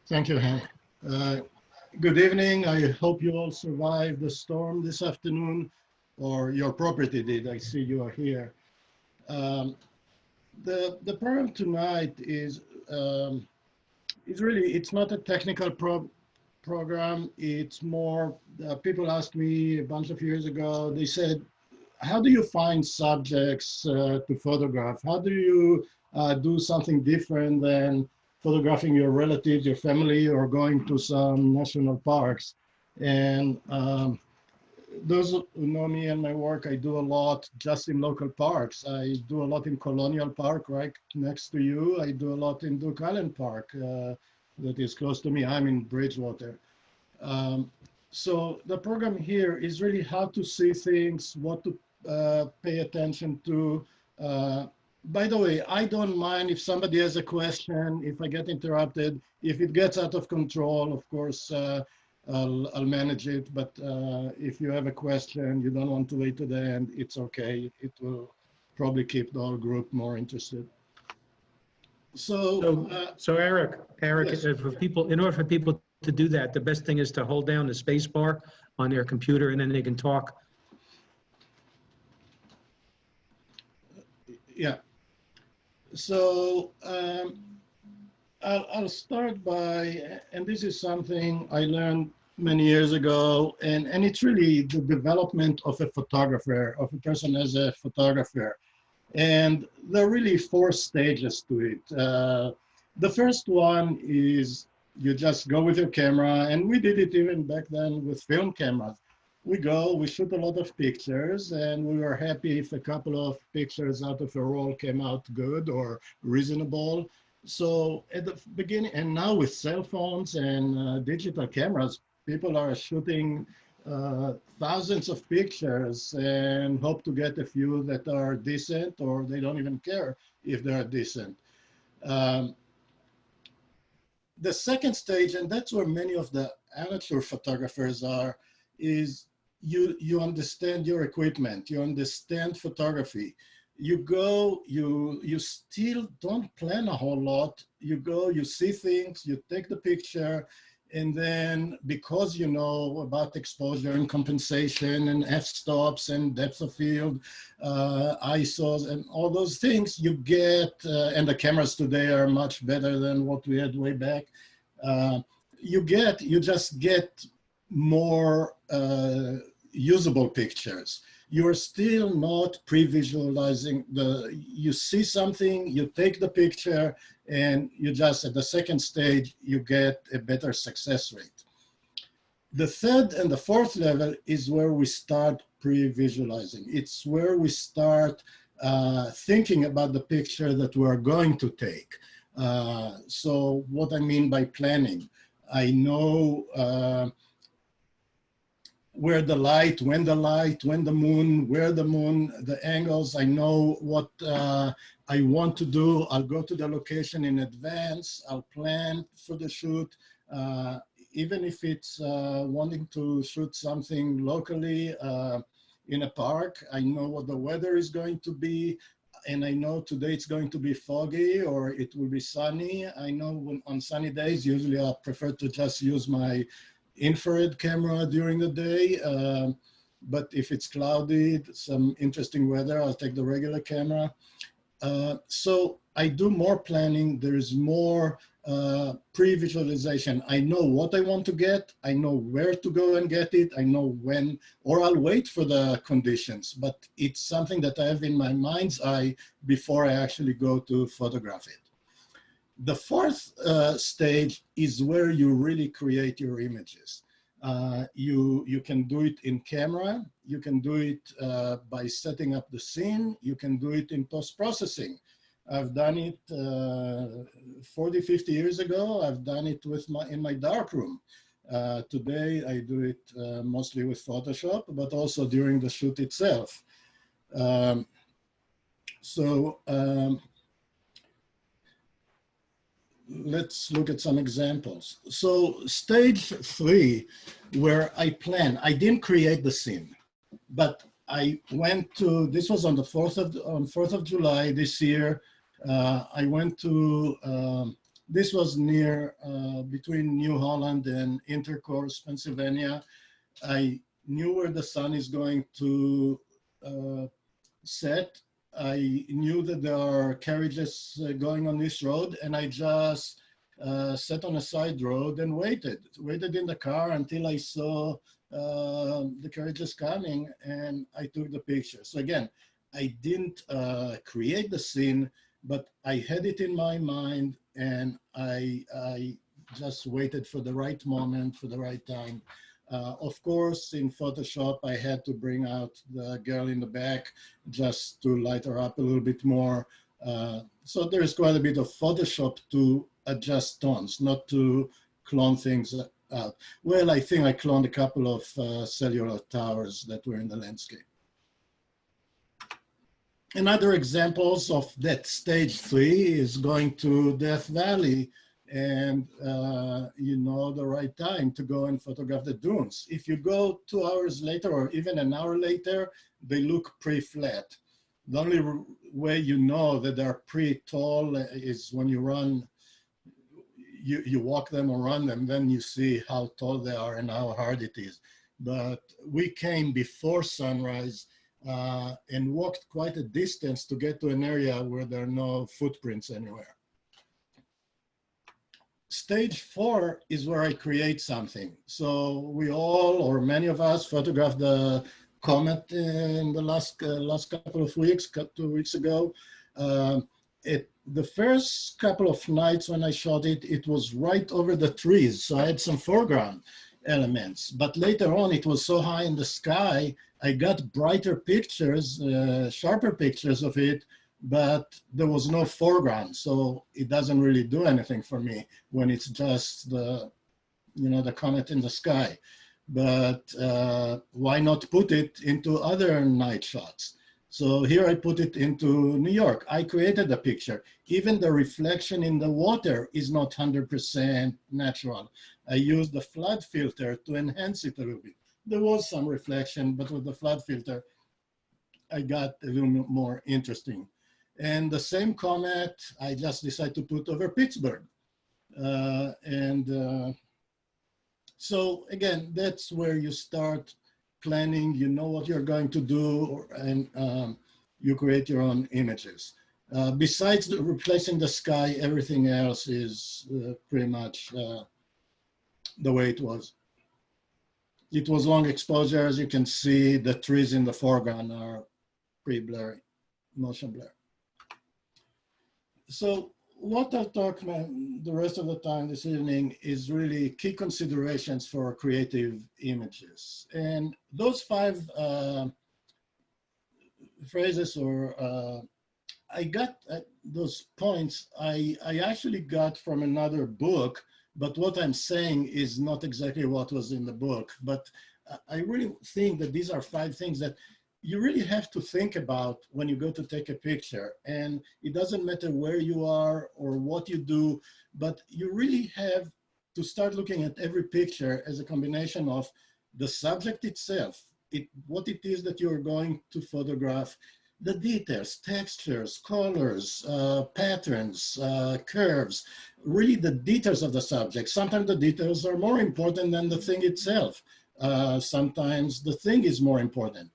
Thank you, Hank. Uh, Good evening. I hope you all survived the storm this afternoon, or your property did. I see you are here. Um, the program tonight is really, it's not a technical program. It's more, people asked me a bunch of years ago, they said, how do you find subjects to photograph? How do you do something different than photographing your relatives, your family, or going to some national parks? And those who know me and my work, I do a lot just in local parks. I do a lot in Colonial Park, right next to you. I do a lot in Duke Island Park, that is close to me. I'm in Bridgewater. Um, so the program here is really how to see things, what to pay attention to. Uh, by the way, I don't mind if somebody has a question, if I get interrupted, if it gets out of control, of course, I'll manage it. But if you have a question, you don't want to wait to the end, it's okay. It will probably keep the whole group more interested. So Arik, Yes. for people, in order for people to do that, the best thing is to hold down the space bar on their computer, and then they can talk. Yeah. So I'll start by, and this is something I learned many years ago, and it's really the development of a photographer, of a person as a photographer. And there are really four stages to it. The first one is you just go with your camera, and we did it even back then with film cameras. We go, we shoot a lot of pictures, and we were happy if a couple of pictures out of a roll came out good or reasonable. So at the beginning, and now with cell phones and digital cameras, people are shooting thousands of pictures and hope to get a few that are decent, or they don't even care if they're decent. Um, the second stage, and that's where many of the amateur photographers are, is you understand your equipment, you understand photography. You go, you still don't plan a whole lot. You go, you see things, you take the picture, and then because you know about exposure and compensation and f-stops and depth of field, ISOs and all those things, you get, and the cameras today are much better than what we had way back. You just get more usable pictures. You're still not pre-visualizing you see something, you take the picture, and you just, at the second stage, you get a better success rate. The third and the fourth level is where we start pre-visualizing. It's where we start thinking about the picture that we're going to take. So what I mean by planning, I know where the light, when the moon, where the moon, the angles. I know what I want to do. I'll go to the location in advance. I'll plan for the shoot. Even if it's wanting to shoot something locally in a park, I know what the weather is going to be. And I know today it's going to be foggy or it will be sunny. I know when on sunny days, usually I prefer to just use my infrared camera during the day. But if it's cloudy, some interesting weather, I'll take the regular camera. So I do more planning. There's more pre-visualization. I know what I want to get. I know where to go and get it. I know when, or I'll wait for the conditions, but it's something that I have in my mind's eye before I actually go to photograph it. The fourth stage is where you really create your images. You can do it in camera. You can do it by setting up the scene. You can do it in post-processing. I've done it 40, 50 years ago. I've done it with in my darkroom. Today, I do it mostly with Photoshop, but also during the shoot itself. Let's look at some examples. So stage 3, where I plan, I didn't create the scene, but I went to, this was on the 4th of July this year. I went to This was near, between New Holland and Intercourse, Pennsylvania. I knew where the sun is going to set. I knew that there are carriages going on this road, and I just sat on a side road and waited in the car until I saw the carriages coming, and I took the picture. So again, I didn't create the scene, but I had it in my mind, and I just waited for the right moment, for the right time. Of course, in Photoshop, I had to bring out the girl in the back just to light her up a little bit more. So there is quite a bit of Photoshop to adjust tones, not to clone things out. Well, I think I cloned a couple of cellular towers that were in the landscape. Another examples of that stage 3 is going to Death Valley, and you know the right time to go and photograph the dunes. If you go 2 hours later or even an hour later, they look pretty flat. The only way you know that they're pretty tall is when you run, you walk them or run them, then you see how tall they are and how hard it is. But we came before sunrise and walked quite a distance to get to an area where there are no footprints anywhere. Stage 4 is where I create something. So we all, or many of us, photographed the comet in the last couple of weeks, 2 weeks ago. The first couple of nights when I shot it, it was right over the trees. So I had some foreground elements, but later on it was so high in the sky, I got brighter pictures, sharper pictures of it, but there was no foreground. So it doesn't really do anything for me when it's just the, you know, the comet in the sky. But why not put it into other night shots? So here I put it into New York. I created a picture. Even the reflection in the water is not 100% natural. I used the flood filter to enhance it a little bit. There was some reflection, but with the flood filter, I got a little bit more interesting. And the same comet, I just decided to put over Pittsburgh. So again, that's where you start planning, you know what you're going to do, and you create your own images. Besides replacing the sky, everything else is pretty much the way it was. It was long exposure. As you can see, the trees in the foreground are pretty blurry, motion blur. So what I'll talk about the rest of the time this evening is really key considerations for creative images. And those 5 phrases, or I got those points, I actually got from another book, but what I'm saying is not exactly what was in the book. But I really think that these are 5 things that you really have to think about when you go to take a picture. And it doesn't matter where you are or what you do, but you really have to start looking at every picture as a combination of the subject itself, what it is that you're going to photograph, the details, textures, colors, patterns, curves, really the details of the subject. Sometimes the details are more important than the thing itself. Sometimes the thing is more important.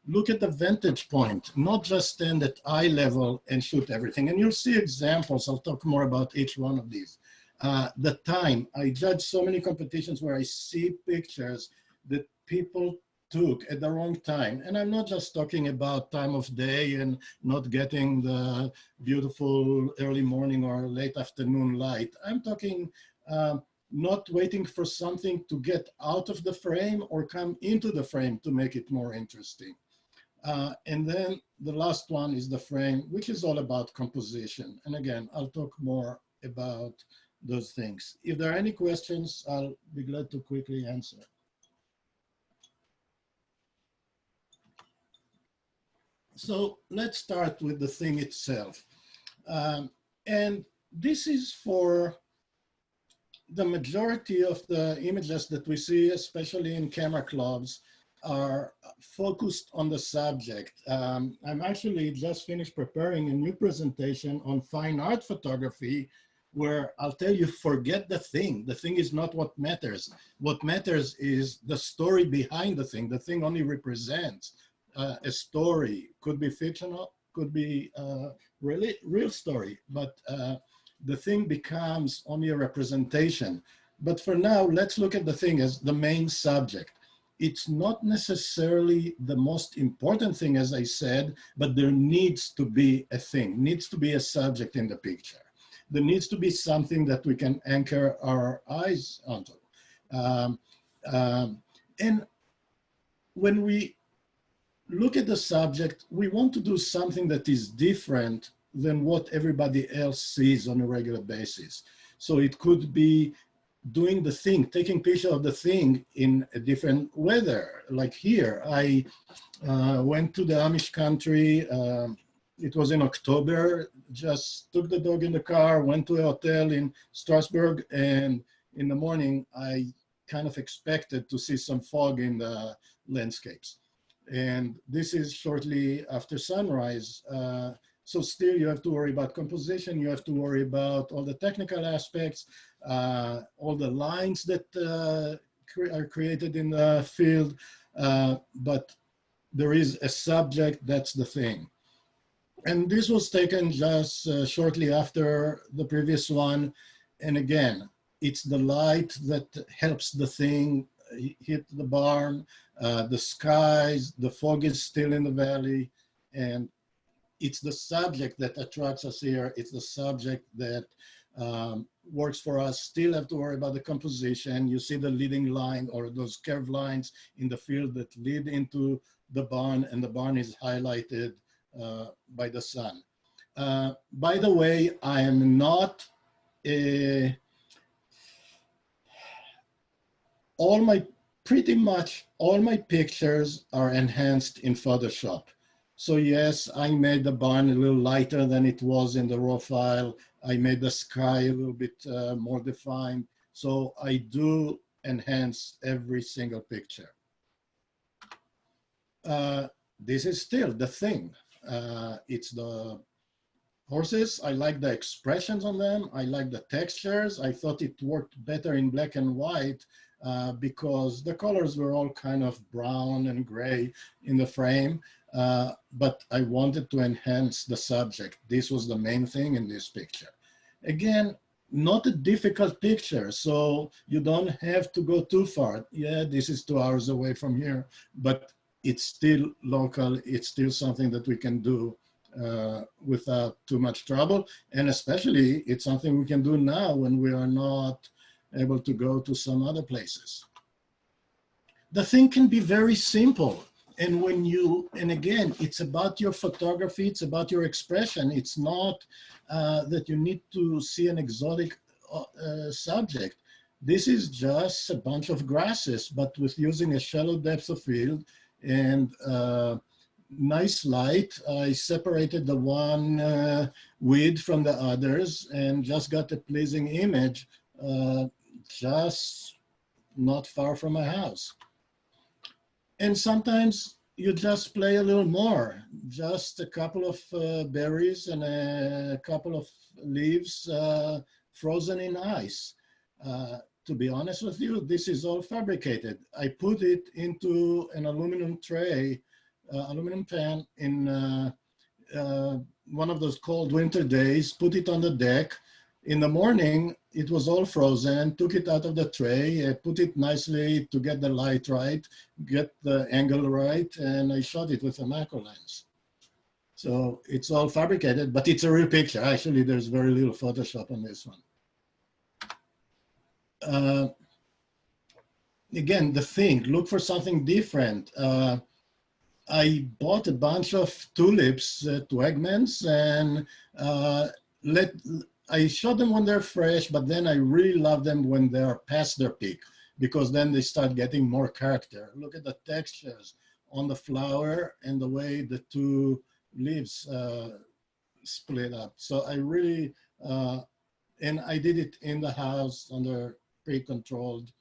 Look at the vantage point, not just stand at eye level and shoot everything. And you'll see examples. I'll talk more about each one of these. The time, I judge so many competitions where I see pictures that people took at the wrong time. And I'm not just talking about time of day and not getting the beautiful early morning or late afternoon light. I'm talking not waiting for something to get out of the frame or come into the frame to make it more interesting. And then the last one is the frame, which is all about composition. And again, I'll talk more about those things. If there are any questions, I'll be glad to quickly answer. So let's start with the thing itself. And this is for the majority of the images that we see, especially in camera clubs, are focused on the subject. I'm actually just finished preparing a new presentation on fine art photography where I'll tell you, forget the thing. The thing is not what matters. What matters is the story behind the thing. The thing only represents a story. Could be fictional, could be really real story, but the thing becomes only a representation. But for now, let's look at the thing as the main subject. It's not necessarily the most important thing, as I said, but there needs to be a thing, needs to be a subject in the picture. There needs to be something that we can anchor our eyes onto. And when we look at the subject, we want to do something that is different than what everybody else sees on a regular basis. So it could be doing the thing, taking picture of the thing in a different weather. Like here, I went to the Amish country. It was in October, just took the dog in the car, went to a hotel in Strasbourg, and in the morning, I kind of expected to see some fog in the landscapes. And this is shortly after sunrise. So still you have to worry about composition, you have to worry about all the technical aspects, all the lines that are created in the field, but there is a subject, that's the thing. And this was taken just shortly after the previous one. And again, it's the light that helps the thing hit the barn, the skies, the fog is still in the valley, and it's the subject that attracts us here. It's the subject that works for us. Still have to worry about the composition. You see the leading line or those curved lines in the field that lead into the barn, and the barn is highlighted by the sun. By the way, I am not pretty much all my pictures are enhanced in Photoshop. So yes, I made the barn a little lighter than it was in the raw file. I made the sky a little bit more defined. So I do enhance every single picture. This is still the thing. It's the horses. I like the expressions on them. I like the textures. I thought it worked better in black and white because the colors were all kind of brown and gray in the frame. But I wanted to enhance the subject. This was the main thing in this picture. Again, not a difficult picture, so you don't have to go too far. Yeah, this is 2 hours away from here, but it's still local. It's still something that we can do without too much trouble. And especially it's something we can do now when we are not able to go to some other places. The thing can be very simple. And when and again, it's about your photography, it's about your expression. It's not that you need to see an exotic subject. This is just a bunch of grasses, but with using a shallow depth of field and nice light. I separated the one weed from the others and just got a pleasing image just not far from my house. And sometimes you just play a little more, just a couple of berries and a couple of leaves frozen in ice. To be honest with you, this is all fabricated. I put it into an aluminum tray, aluminum pan in one of those cold winter days, put it on the deck. In the morning, it was all frozen, took it out of the tray, put it nicely to get the light right, get the angle right, and I shot it with a macro lens. So it's all fabricated, but it's a real picture. Actually, there's very little Photoshop on this one. Again, the thing, look for something different. I bought a bunch of tulips to Wegmans and I shot them when they're fresh, but then I really love them when they're past their peak because then they start getting more character. Look at the textures on the flower and the way the two leaves split up. So I really, and I did it in the house under pre-controlled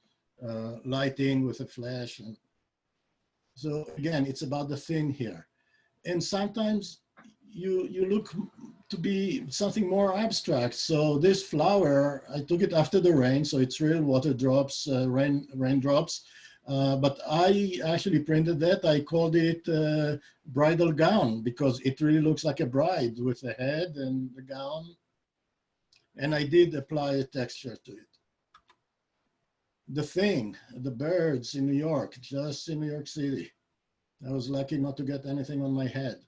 lighting with a flash. And so again, it's about the thing here. And sometimes you look to be something more abstract. So this flower, I took it after the rain, so it's real water drops, raindrops. But I actually printed that. I called it bridal gown because it really looks like a bride with a head and the gown. And I did apply a texture to it. The thing, the birds in New York, just in New York City. I was lucky not to get anything on my head.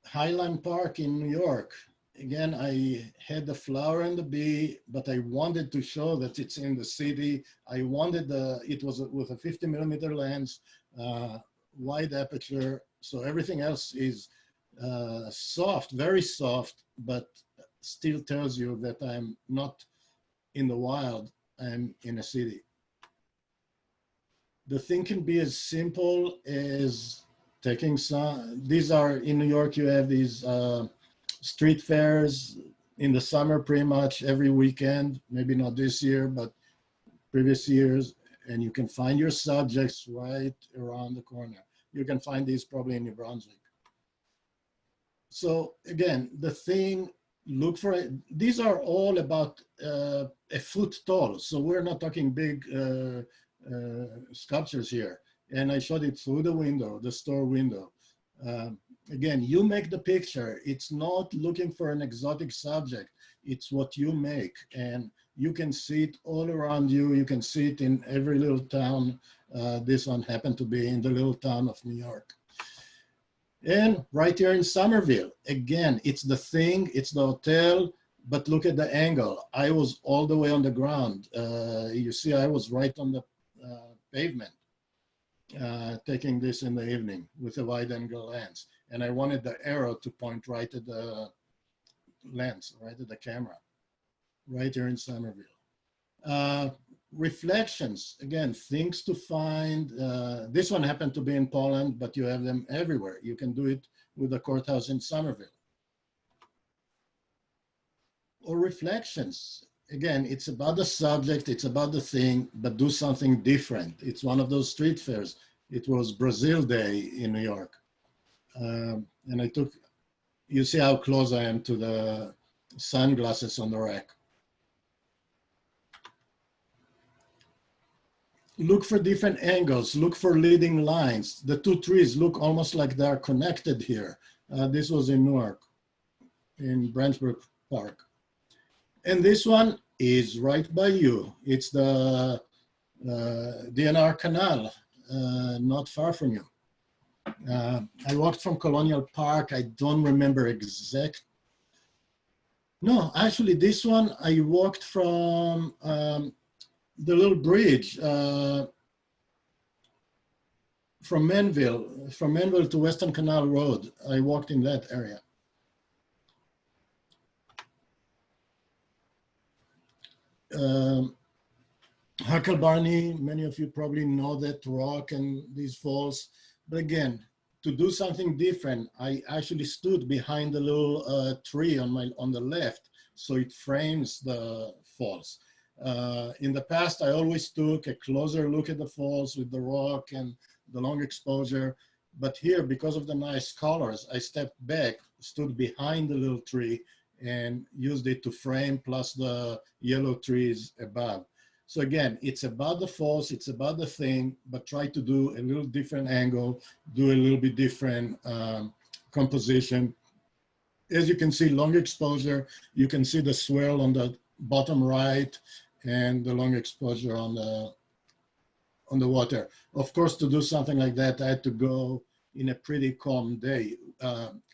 Highland Park in New York. Again, I had the flower and the bee, but I wanted to show that it's in the city. I wanted it was with a 50mm lens, wide aperture. So everything else is soft, very soft, but still tells you that I'm not in the wild, I'm in a city. The thing can be as simple as taking some, these are in New York, you have these street fairs in the summer, pretty much every weekend, maybe not this year, but previous years, and you can find your subjects right around the corner. You can find these probably in New Brunswick. So again, the thing, look for it. These are all about a foot tall. So we're not talking big sculptures here. And I showed it through the window, the store window. Again, you make the picture. It's not looking for an exotic subject. It's what you make. And you can see it all around you. You can see it in every little town. This one happened to be in the little town of New York. And right here in Somerville, again, it's the thing, it's the hotel, but look at the angle. I was all the way on the ground. You see, I was right on the pavement, taking this in the evening with a wide angle lens. And I wanted the arrow to point right at the lens, right at the camera, right here in Somerville. Reflections, again, things to find. This one happened to be in Poland, but you have them everywhere. You can do it with the courthouse in Somerville. Or reflections. Again, it's about the subject, it's about the thing, but do something different. It's one of those street fairs. It was Brazil Day in New York. And I took, you see how close I am to the sunglasses on the rack. Look for different angles, look for leading lines. The two trees look almost like they're connected here. This was in Newark, in Bridgewater Park. And this one is right by you. It's the DNR Canal, not far from you. I walked from Colonial Park. I don't remember exact. No, actually this one, I walked from the little bridge from Manville to Western Canal Road. I walked in that area. Hucklebarney, many of you probably know that rock and these falls. But again, to do something different, I actually stood behind the little tree on the left, so it frames the falls. In the past, I always took a closer look at the falls with the rock and the long exposure. But here, because of the nice colors, I stepped back, stood behind the little tree, and used it to frame, plus the yellow trees above. So again, it's about the falls, it's about the thing, but try to do a little different angle, do a little bit different composition. As you can see, long exposure, you can see the swirl on the bottom right and the long exposure on the water. Of course, to do something like that, I had to go in a pretty calm day,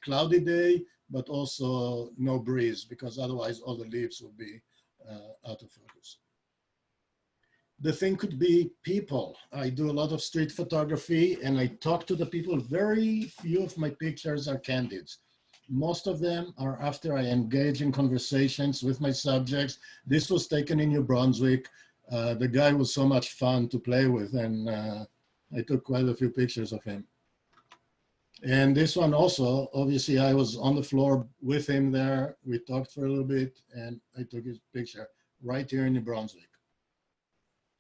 cloudy day, but also no breeze, because otherwise all the leaves will be out of focus. The thing could be people. I do a lot of street photography and I talk to the people. Very few of my pictures are candids. Most of them are after I engage in conversations with my subjects. This was taken in New Brunswick. The guy was so much fun to play with, and I took quite a few pictures of him. And this one also, obviously I was on the floor with him there. We talked for a little bit and I took his picture right here in New Brunswick.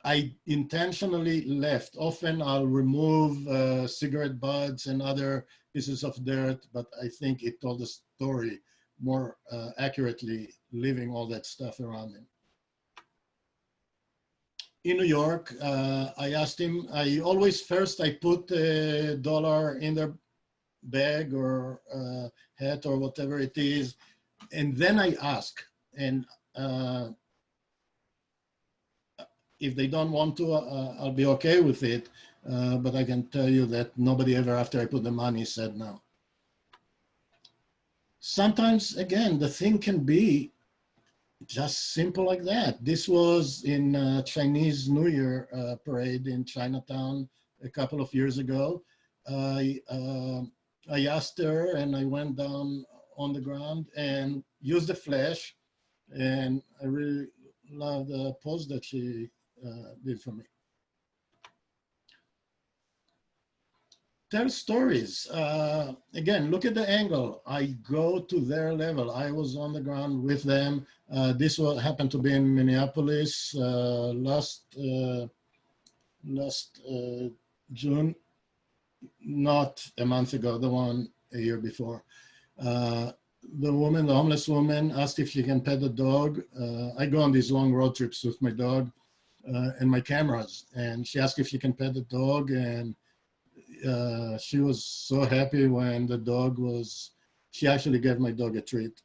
I intentionally left. Often I'll remove cigarette butts and other pieces of dirt, but I think it told the story more accurately, leaving all that stuff around him. In New York, I asked him, I always first, I put a dollar in their bag or hat or whatever it is, and then I ask. And if they don't want to, I'll be okay with it. But I can tell you that nobody ever, after I put the money, said no. Sometimes, again, the thing can be just simple like that. This was in Chinese New Year parade in Chinatown a couple of years ago. I asked her, and I went down on the ground and used the flash, and I really love the pose that she did for me. Tell stories. Again, look at the angle. I go to their level. I was on the ground with them. This happened to be in Minneapolis last June, not a month ago, the one a year before. The homeless woman, asked if she can pet the dog. I go on these long road trips with my dog and my cameras, and she asked if she can pet the dog, and she was so happy when the dog was, she actually gave my dog a treat.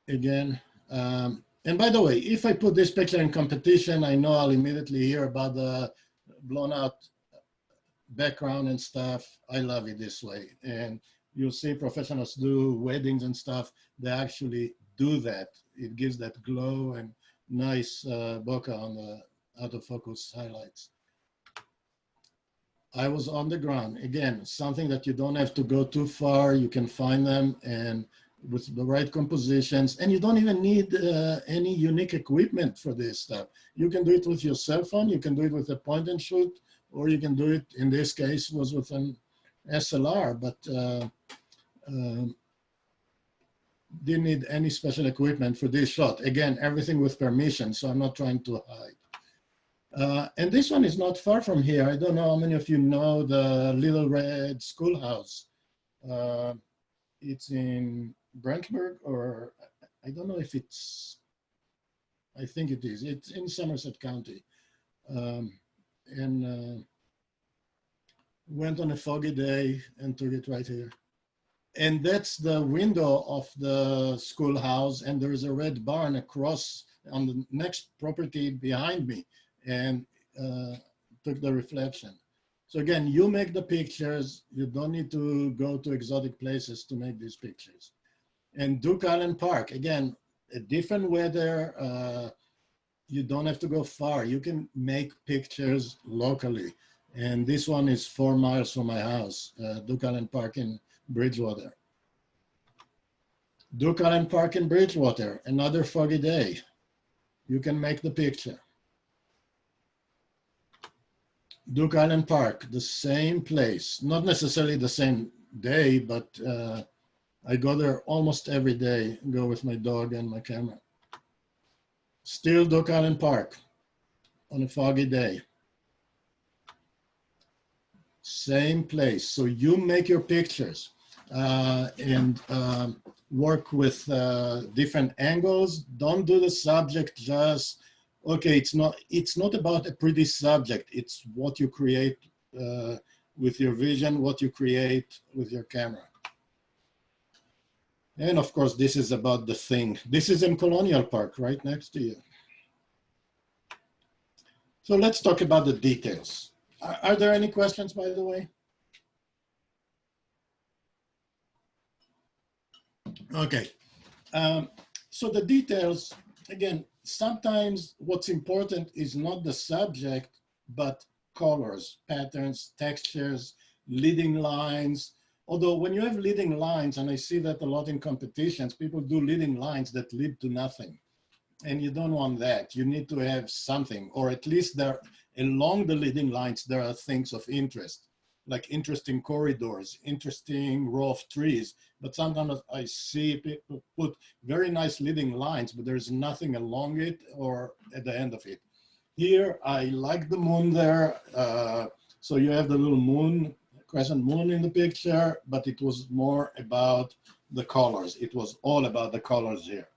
Again, and by the way, if I put this picture in competition, I know I'll immediately hear about the blown out background and stuff. I love it this way. And you'll see professionals do weddings and stuff. They actually do that. It gives that glow and nice bokeh on the out of focus highlights. I was on the ground. Again, something that you don't have to go too far. You can find them, and with the right compositions, and you don't even need any unique equipment for this stuff. You can do it with your cell phone. You can do it with a point and shoot, or you can do it, in this case, was with an SLR, but didn't need any special equipment for this shot. Again, everything with permission, so I'm not trying to hide. And this one is not far from here. I don't know how many of you know the Little Red Schoolhouse. It's in Brentburg, or I don't know if it's, I think it is. It's in Somerset County. Went on a foggy day and took it right here. And that's the window of the schoolhouse, and there's a red barn across on the next property behind me, and took the reflection. So again, you make the pictures. You don't need to go to exotic places to make these pictures. And Duke Allen Park, again, a different weather. You don't have to go far. You can make pictures locally. And this one is 4 miles from my house, Duke Allen Park in Bridgewater. Duke Allen Park in Bridgewater, another foggy day. You can make the picture. Duke Allen Park, the same place, not necessarily the same day, but I go there almost every day, go with my dog and my camera. Still Duke Allen Park on a foggy day. Same place. So you make your pictures and work with different angles. Don't do the subject just, okay, it's not about a pretty subject. It's what you create with your vision, what you create with your camera. And of course, this is about the thing. This is in Colonial Park, right next to you. So let's talk about the details. Are there any questions, by the way? Okay. So the details, again, sometimes what's important is not the subject, but colors, patterns, textures, leading lines. Although when you have leading lines, and I see that a lot in competitions, people do leading lines that lead to nothing. And you don't want that. You need to have something, or at least there, along the leading lines, there are things of interest, like interesting corridors, interesting row of trees. But sometimes I see people put very nice leading lines, but there's nothing along it or at the end of it. Here, I like the moon there. So you have the little moon, crescent moon in the picture, but it was more about the colors. It was all about the colors here.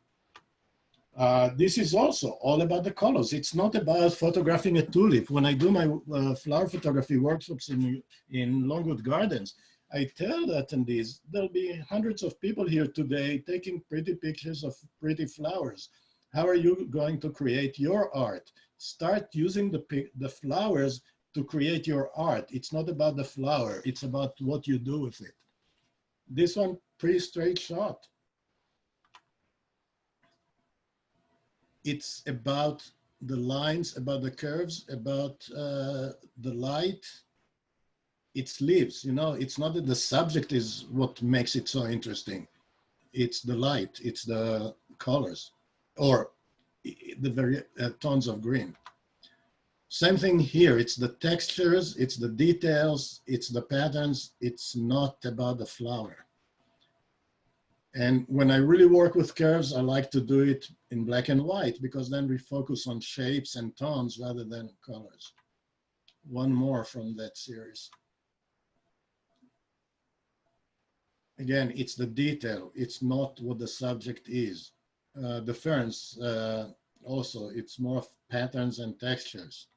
This is also all about the colors. It's not about photographing a tulip. When I do my flower photography workshops in Longwood Gardens, I tell the attendees, there'll be hundreds of people here today taking pretty pictures of pretty flowers. How are you going to create your art? Start using the flowers to create your art. It's not about the flower, it's about what you do with it. This one, pretty straight shot. It's about the lines, about the curves, about the light. It's leaves, you know, it's not that the subject is what makes it so interesting. It's the light, it's the colors, or the very tones of green. Same thing here, it's the textures, it's the details, it's the patterns, it's not about the flower. And when I really work with curves, I like to do it in black and white because then we focus on shapes and tones rather than colors. One more from that series. Again, it's the detail. It's not what the subject is. The ferns, also, it's more of patterns and textures.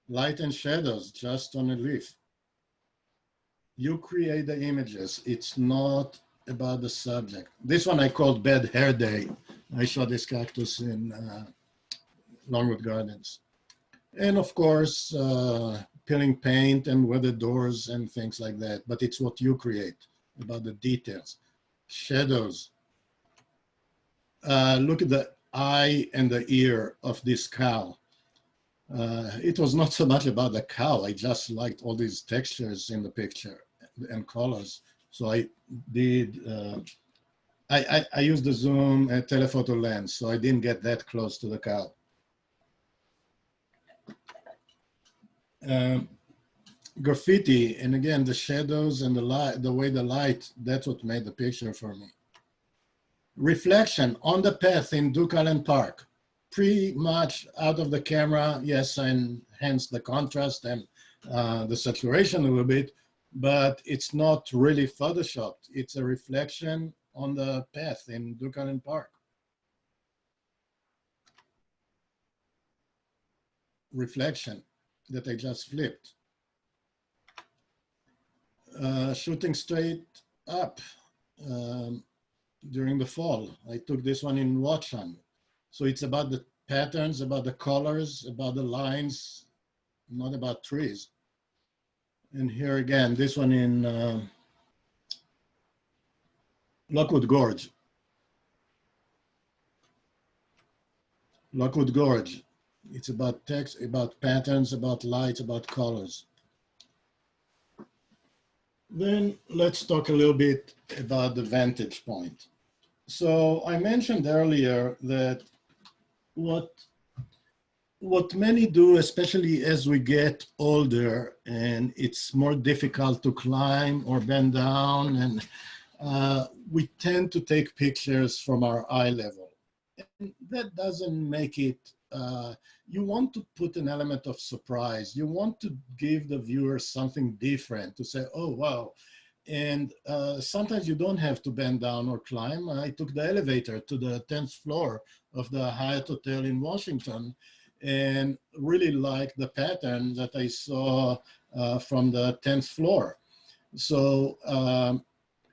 Light and shadows just on a leaf. You create the images. It's not about the subject. This one I called Bad Hair Day. I shot this cactus in Longwood Gardens. And of course, peeling paint and weathered doors and things like that. But it's what you create, about the details. Shadows. Look at the eye and the ear of this cow. It was not so much about the cow. I just liked all these textures in the picture and colors. So I did, I used the zoom telephoto lens, so I didn't get that close to the cow. Graffiti, and again, the shadows and the light, the way the light, that's what made the picture for me. Reflection on the path in Duke Allen Park, pretty much out of the camera, yes, and hence the contrast and the saturation a little bit, but it's not really photoshopped. It's a reflection on the path in Duke Allen Park. Reflection that I just flipped. Shooting straight up during the fall. I took this one in Watchung. So it's about the patterns, about the colors, about the lines, not about trees. And here again, this one in Lockwood Gorge. Lockwood Gorge. It's about text, about patterns, about lights, about colors. Then let's talk a little bit about the vantage point. So I mentioned earlier that what many do, especially as we get older and it's more difficult to climb or bend down, and we tend to take pictures from our eye level. And that doesn't make it, you want to put an element of surprise. You want to give the viewer something different to say, oh, wow. And sometimes you don't have to bend down or climb. I took the elevator to the 10th floor of the Hyatt Hotel in Washington and really liked the pattern that I saw from the 10th floor. So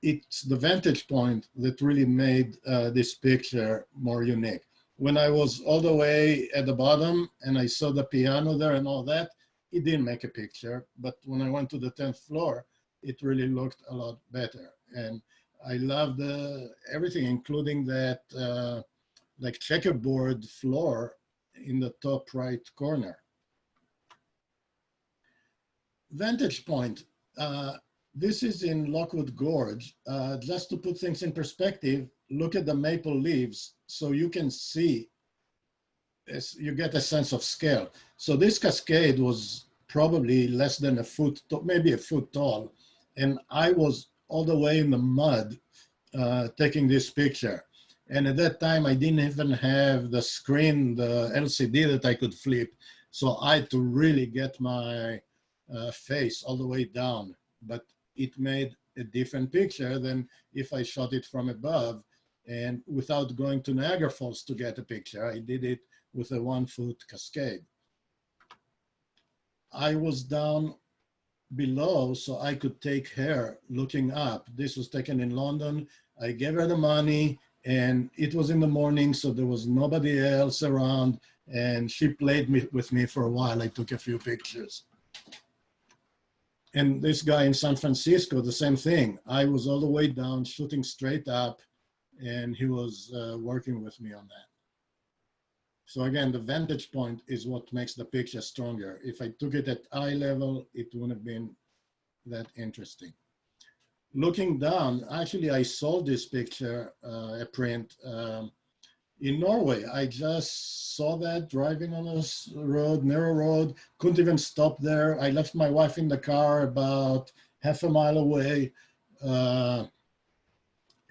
it's the vantage point that really made this picture more unique. When I was all the way at the bottom and I saw the piano there and all that, it didn't make a picture. But when I went to the 10th floor, it really looked a lot better. And I loved everything, including that like checkerboard floor in the top right corner. Vantage point. This is in Lockwood Gorge. Just to put things in perspective, look at the maple leaves so you can see, you get a sense of scale. So this cascade was probably less than a foot, maybe a foot tall. And I was all the way in the mud taking this picture. And at that time, I didn't even have the screen, the LCD that I could flip. So I had to really get my face all the way down, but it made a different picture than if I shot it from above and without going to Niagara Falls to get a picture. I did it with a 1-foot cascade. I was down below so I could take her looking up. This was taken in London. I gave her the money and it was in the morning, so there was nobody else around, and she played with me for a while. I took a few pictures. And this guy in San Francisco, the same thing. I was all the way down shooting straight up, and he was working with me on that. So again, the vantage point is what makes the picture stronger. If I took it at eye level, it wouldn't have been that interesting. Looking down, actually I sold this picture, a print, in Norway. I just saw that driving on a road, narrow road, couldn't even stop there. I left my wife in the car about half a mile away,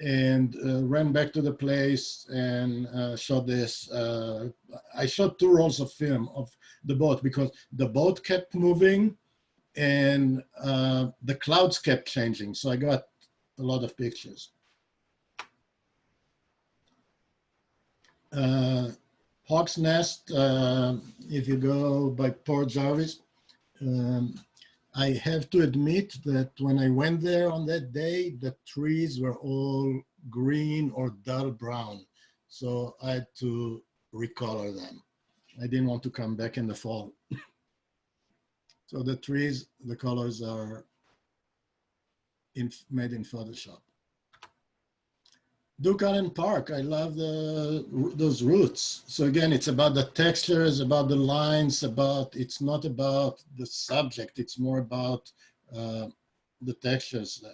and ran back to the place and shot this. I shot 2 rolls of film of the boat because the boat kept moving and the clouds kept changing. So I got a lot of pictures. Hawk's Nest, if you go by Port Jarvis, I have to admit that when I went there on that day, the trees were all green or dull brown. So I had to recolor them. I didn't want to come back in the fall. So the trees, the colors are made in Photoshop. Duke Allen Park, I love those roots. So again, it's about the textures, about the lines, it's not about the subject, it's more about the textures there.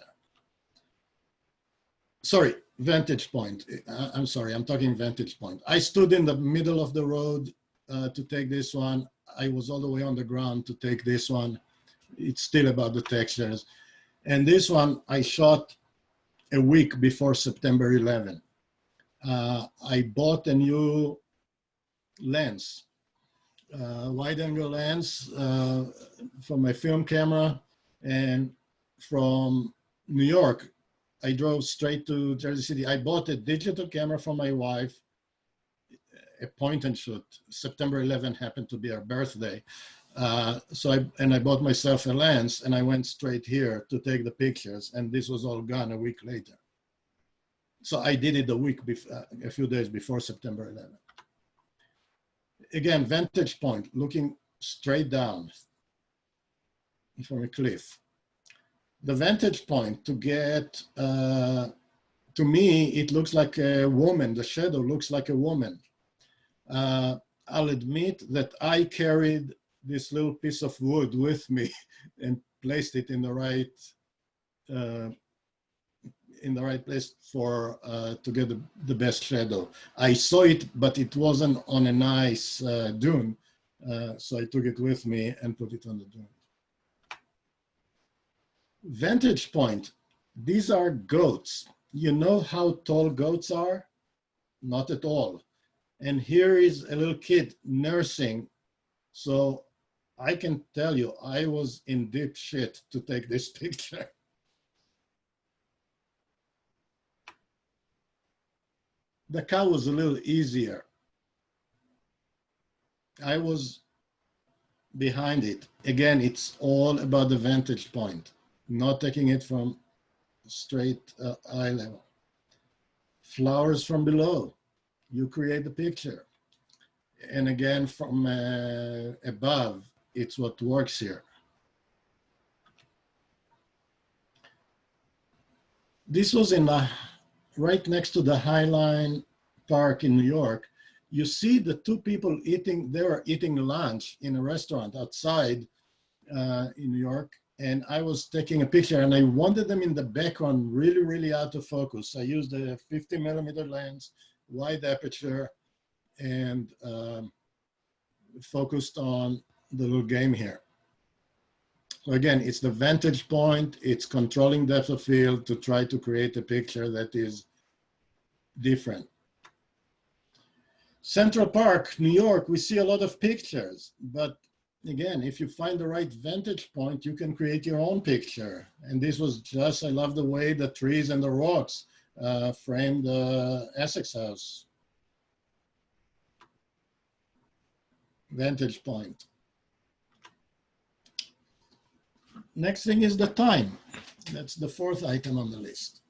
Sorry, vantage point. I'm sorry, I'm talking vantage point. I stood in the middle of the road to take this one. I was all the way on the ground to take this one. It's still about the textures. And this one I shot a week before September 11. I bought a new lens, wide angle lens for my film camera. And from New York, I drove straight to Jersey City. I bought a digital camera for my wife, a point and shoot. September 11 happened to be her birthday. So I bought myself a lens and I went straight here to take the pictures, and this was all gone a week later. So I did it a few days before September 11. Again, vantage point, looking straight down from a cliff. The vantage point to get, to me, it looks like a woman. The shadow looks like a woman. I'll admit that I carried this little piece of wood with me and placed it in the right place for to get the best shadow. I saw it, but it wasn't on a nice dune, so I took it with me and put it on the dune. Vantage point. These are goats. You know how tall goats are? Not at all. And here is a little kid nursing. So I can tell you, I was in deep shit to take this picture. The cow was a little easier. I was behind it. Again, it's all about the vantage point, not taking it from straight eye level. Flowers from below, you create the picture. And again, from above, it's what works here. This was in right next to the Highline Park in New York. You see the 2 people eating, they were eating lunch in a restaurant outside in New York. And I was taking a picture and I wanted them in the background, really, really out of focus. I used a 50mm lens, wide aperture, and focused on the little game here. So again, it's the vantage point, it's controlling depth of field to try to create a picture that is different. Central Park, New York, we see a lot of pictures, but again, if you find the right vantage point, you can create your own picture. And this was just, I love the way the trees and the rocks framed the Essex House. Vantage point. Next thing is the time. That's the fourth item on the list.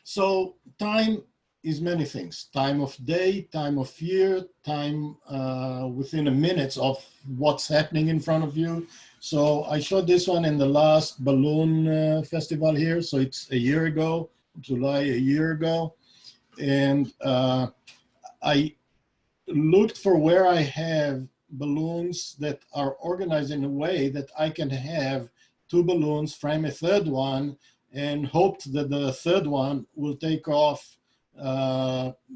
So time is many things. Time of day, time of year, time within a minute of what's happening in front of you. So I showed this one in the last balloon festival here. So it's a year ago, July, a year ago. And I looked for where I have balloons that are organized in a way that I can have two balloons, frame a third one, and hoped that the third one will take off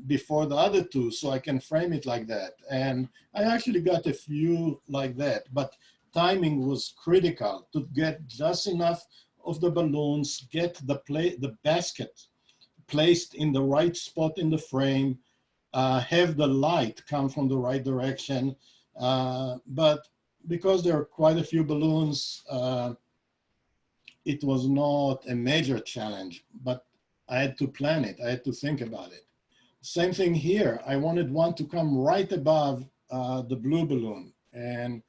before the other two, so I can frame it like that. And I actually got a few like that, but timing was critical to get just enough of the balloons, get the basket placed in the right spot in the frame, have the light come from the right direction. But because there are quite a few balloons, it was not a major challenge, but I had to plan it. I had to think about it. Same thing here. I wanted one to come right above the blue balloon and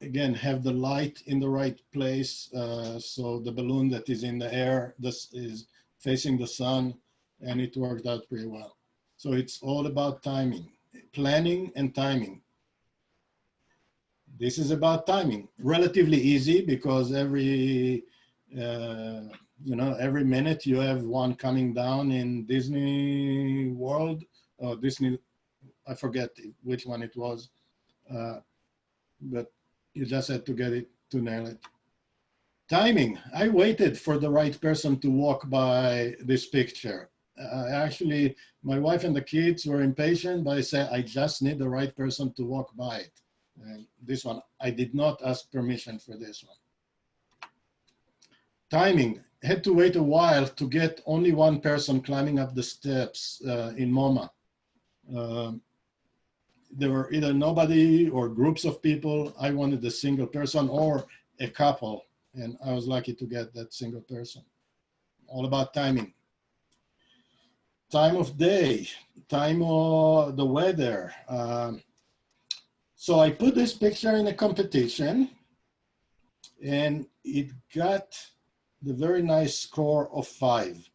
again, have the light in the right place. So the balloon that is in the air, this is facing the sun, and it worked out pretty well. So it's all about timing, planning and timing. This is about timing. Relatively easy because every minute you have one coming down in Disney World or Disney, I forget which one it was, but you just had to get it to nail it. Timing. I waited for the right person to walk by this picture. Actually, my wife and the kids were impatient, but I said, I just need the right person to walk by it. And this one, I did not ask permission for this one. Timing. Had to wait a while to get only one person climbing up the steps in MoMA. There were either nobody or groups of people. I wanted a single person or a couple, and I was lucky to get that single person. All about timing. Time of day, time of the weather. So I put this picture in a competition, and it got the very nice score of 5.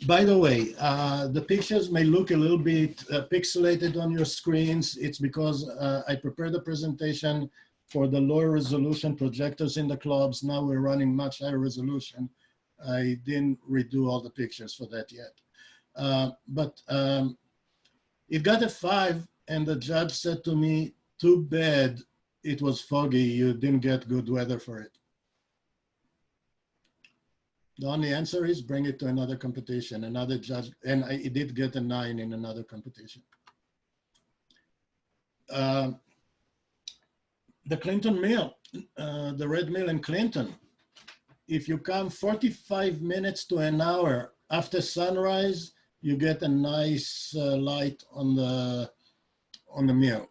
By the way, the pictures may look a little bit pixelated on your screens. It's because I prepared the presentation for the lower resolution projectors in the clubs. Now we're running much higher resolution. I didn't redo all the pictures for that yet. But it got a 5, and the judge said to me, too bad it was foggy, you didn't get good weather for it. The only answer is bring it to another competition, another judge, and it did get a 9 in another competition. The Clinton Mill, the Red Mill in Clinton, if you come 45 minutes to an hour after sunrise, you get a nice light on the mill.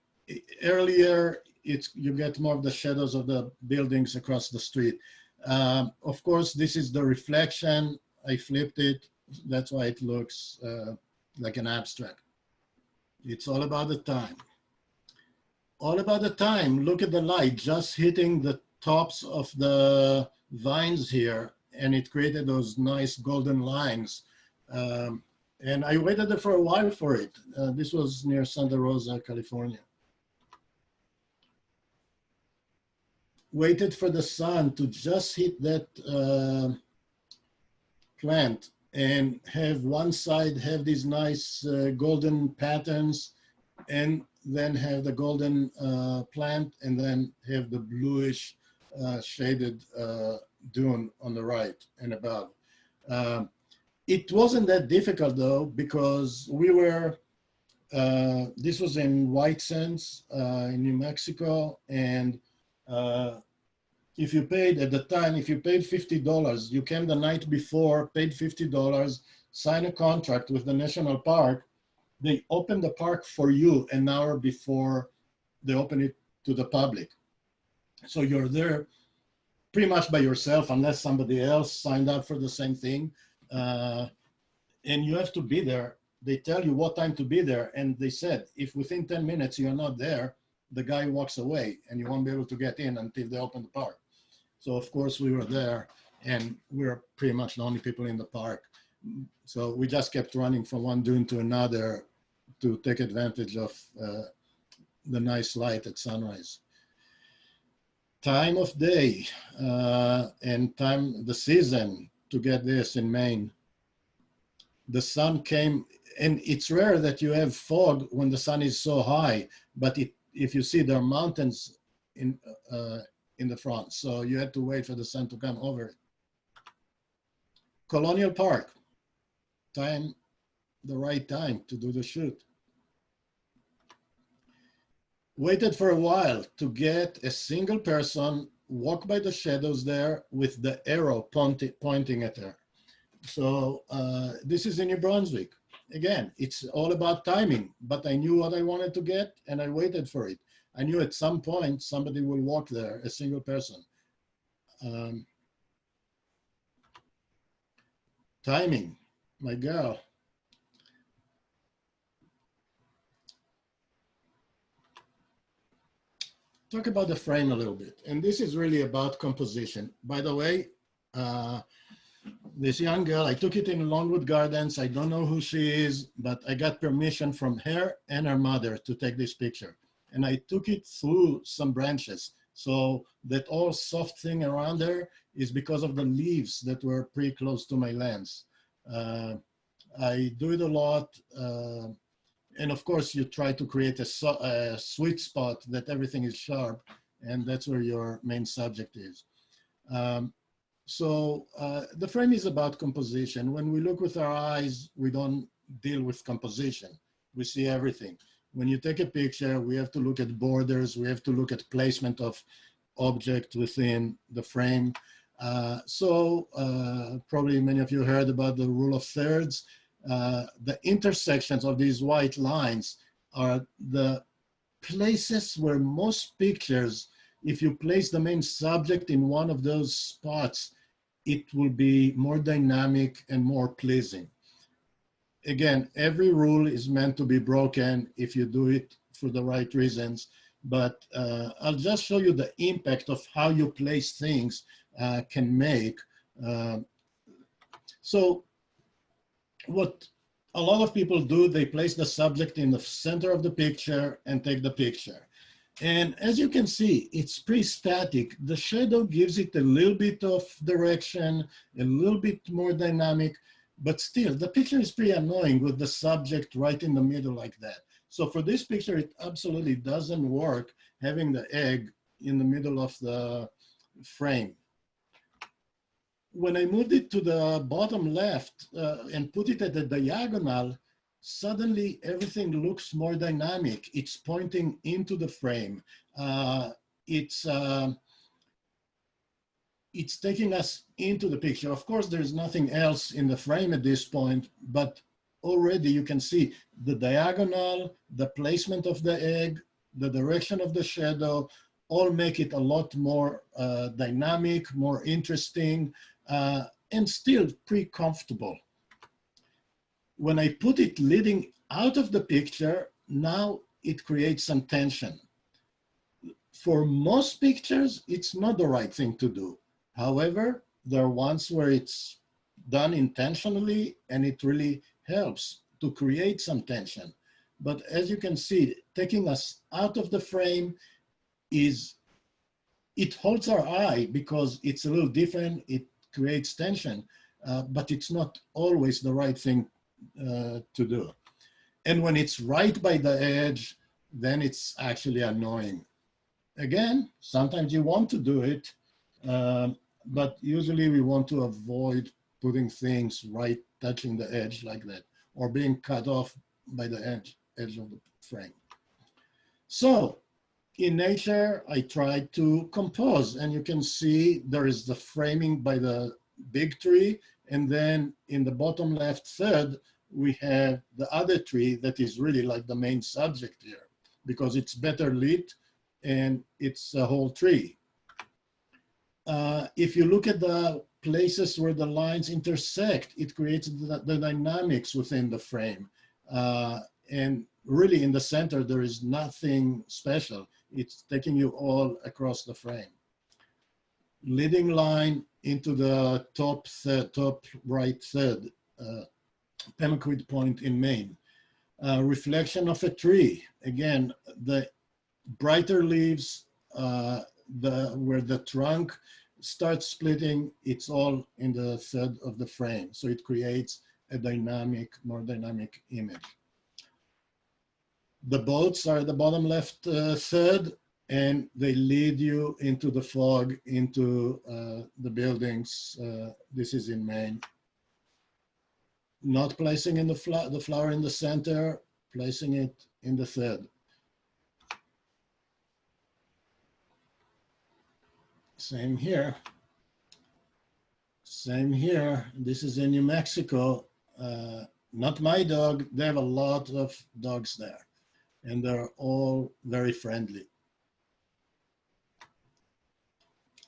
Earlier, you get more of the shadows of the buildings across the street. Of course, this is the reflection. I flipped it. That's why it looks like an abstract. It's all about the time. All about the time. Look at the light just hitting the tops of the vines here, and it created those nice golden lines. And I waited for a while for it. This was near Santa Rosa, California. Waited for the sun to just hit that plant and have one side have these nice golden patterns, and then have the golden plant, and then have the bluish shaded dune on the right and above. It wasn't that difficult though, because we were, this was in White Sands in New Mexico, and if you paid at the time, if you paid $50, you came the night before, paid $50, sign a contract with the national park, they open the park for you an hour before they open it to the public. So you're there pretty much by yourself, unless somebody else signed up for the same thing. And you have to be there. They tell you what time to be there. And they said, if within 10 minutes you're not there, the guy walks away and you won't be able to get in until they open the park. So of course we were there, and we were pretty much the only people in the park. So we just kept running from one dune to another to take advantage of the nice light at sunrise. Time of day and time, the season to get this in Maine. The sun came, and it's rare that you have fog when the sun is so high, but if you see, there are mountains in the front, so you had to wait for the sun to come over it. Colonial Park, the right time to do the shoot. Waited for a while to get a single person walk by the shadows there with the arrow pointing at her. So this is in New Brunswick. Again, it's all about timing, but I knew what I wanted to get and I waited for it. I knew at some point somebody will walk there, a single person. Timing, my girl. Talk about the frame a little bit. And this is really about composition. By the way, this young girl, I took it in Longwood Gardens. I don't know who she is, but I got permission from her and her mother to take this picture. And I took it through some branches. So that all soft thing around her is because of the leaves that were pretty close to my lens. I do it a lot. And of course, you try to create a sweet spot that everything is sharp, and that's where your main subject is. So the frame is about composition. When we look with our eyes, we don't deal with composition. We see everything. When you take a picture, we have to look at borders. We have to look at placement of object within the frame. Probably many of you heard about the rule of thirds. The intersections of these white lines are the places where most pictures, if you place the main subject in one of those spots, it will be more dynamic and more pleasing. Again, every rule is meant to be broken if you do it for the right reasons, but I'll just show you the impact of how you place things can make. So what a lot of people do, they place the subject in the center of the picture and take the picture. And as you can see, it's pretty static. The shadow gives it a little bit of direction, a little bit more dynamic, but still the picture is pretty annoying with the subject right in the middle like that. So for this picture, it absolutely doesn't work having the egg in the middle of the frame. When I moved it to the bottom left and put it at the diagonal, suddenly everything looks more dynamic. It's pointing into the frame. It's taking us into the picture. Of course, there's nothing else in the frame at this point, but already you can see the diagonal, the placement of the egg, the direction of the shadow, all make it a lot more dynamic, more interesting, and still pretty comfortable. When I put it leading out of the picture, now it creates some tension. For most pictures, it's not the right thing to do. However, there are ones where it's done intentionally and it really helps to create some tension. But as you can see, taking us out of the frame it holds our eye because it's a little different, it creates tension, but it's not always the right thing to do. And when it's right by the edge, then it's actually annoying. Again, sometimes you want to do it, but usually we want to avoid putting things right touching the edge like that, or being cut off by the edge of the frame. So In nature, I tried to compose, and you can see there is the framing by the big tree, and then in the bottom left third, we have the other tree that is really like the main subject here, because it's better lit and it's a whole tree. If you look at the places where the lines intersect, it creates the dynamics within the frame. And really in the center, there is nothing special. It's taking you all across the frame. Leading line into the top right third, pemaquid point in Maine. Reflection of a tree. Again, the brighter leaves, where the trunk starts splitting, it's all in the third of the frame. So it creates a dynamic, more dynamic image. The boats are at the bottom left third, and they lead you into the fog, into the buildings. This is in Maine. Not placing in the flower in the center, placing it in the third. Same here. Same here. This is in New Mexico. Not my dog. They have a lot of dogs there, and they're all very friendly.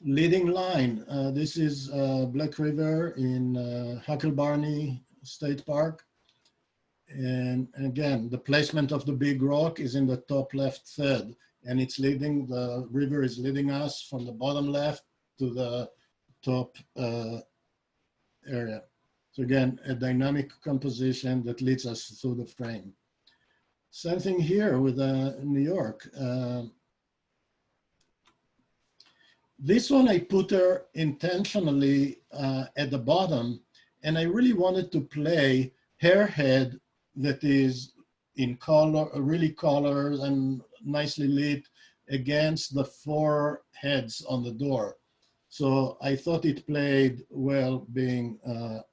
Leading line. This is Black River in Hucklebarney State Park. And again, the placement of the big rock is in the top left third, and it's leading, the river is leading us from the bottom left to the top area. So again, a dynamic composition that leads us through the frame. Same thing here with New York. This one I put her intentionally at the bottom, and I really wanted to play her head that is in color, really colored and nicely lit against the four heads on the door. So I thought it played well being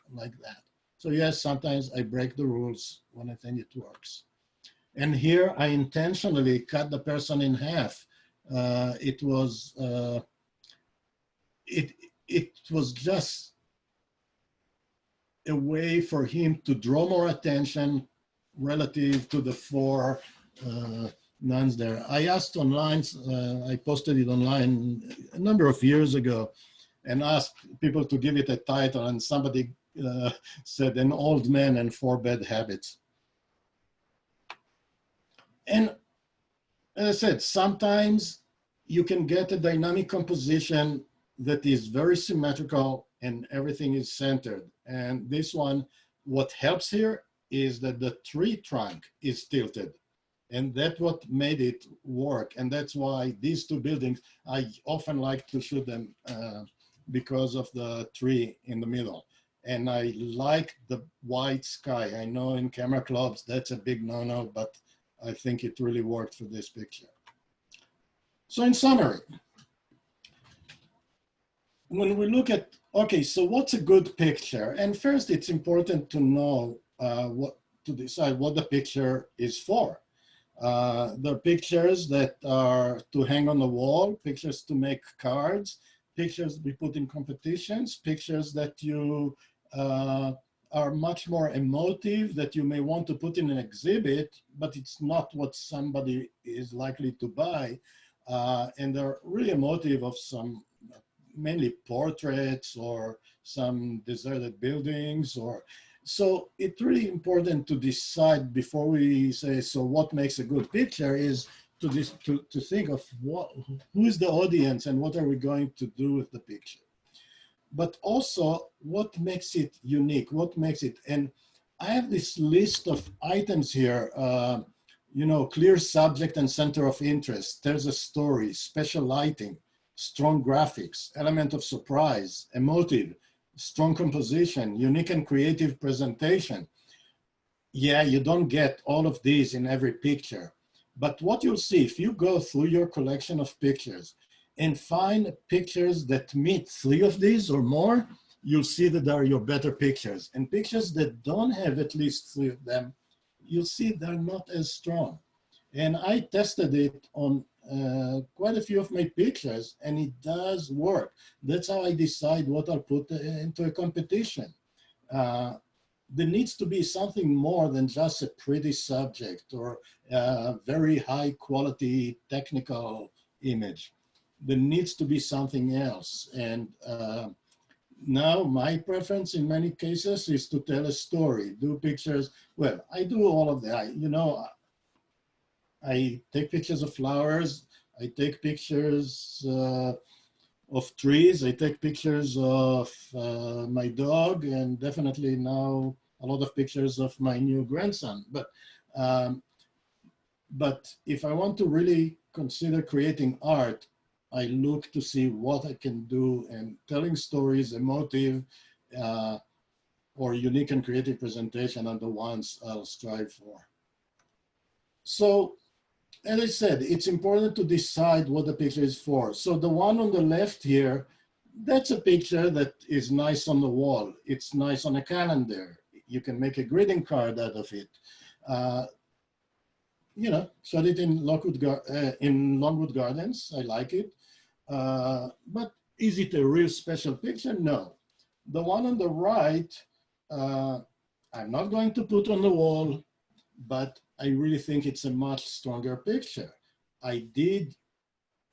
like that. So yes, sometimes I break the rules when I think it works. And here I intentionally cut the person in half. It was just a way for him to draw more attention relative to the four nuns there. I asked online, I posted it online a number of years ago, and asked people to give it a title, and somebody said An Old Man and Four Bad Habits. And as I said, sometimes you can get a dynamic composition that is very symmetrical and everything is centered. And this one, what helps here is that the tree trunk is tilted. And that's what made it work. And that's why these two buildings, I often like to shoot them because of the tree in the middle. And I like the white sky. I know in camera clubs, that's a big no-no, but I think it really worked for this picture. So in summary, when we look at, okay, so what's a good picture? And first, it's important to know to decide what the picture is for. There are pictures that are to hang on the wall, pictures to make cards, pictures to be put in competitions, pictures that you are much more emotive, that you may want to put in an exhibit, but it's not what somebody is likely to buy. And they're really emotive of some, mainly portraits or some deserted buildings. Or so it's really important to decide before we say, so what makes a good picture, is to think of who is the audience and what are we going to do with the picture. But also what makes it unique, what makes it, and I have this list of items here, you know, clear subject and center of interest, there's a story, special lighting, strong graphics, element of surprise, emotive, strong composition, unique and creative presentation. Yeah, you don't get all of these in every picture, but what you'll see if you go through your collection of pictures and find pictures that meet 3 of these or more, you'll see that they are your better pictures. And pictures that don't have at least 3 of them, you'll see they're not as strong. And I tested it on quite a few of my pictures, and it does work. That's how I decide what I'll put into a competition. There needs to be something more than just a pretty subject or a very high quality technical image. There needs to be something else. And now my preference in many cases is to tell a story, do pictures. Well, I do all of that. You know, I take pictures of flowers. I take pictures of trees. I take pictures of my dog, and definitely now a lot of pictures of my new grandson. But if I want to really consider creating art, I look to see what I can do, and telling stories, emotive, or unique and creative presentation are the ones I'll strive for. So, as I said, it's important to decide what the picture is for. So the one on the left here, that's a picture that is nice on the wall. It's nice on a calendar. You can make a greeting card out of it. You know, shot it in Longwood Gardens. I like it. But is it a real special picture? No. The one on the right, I'm not going to put on the wall, but I really think it's a much stronger picture.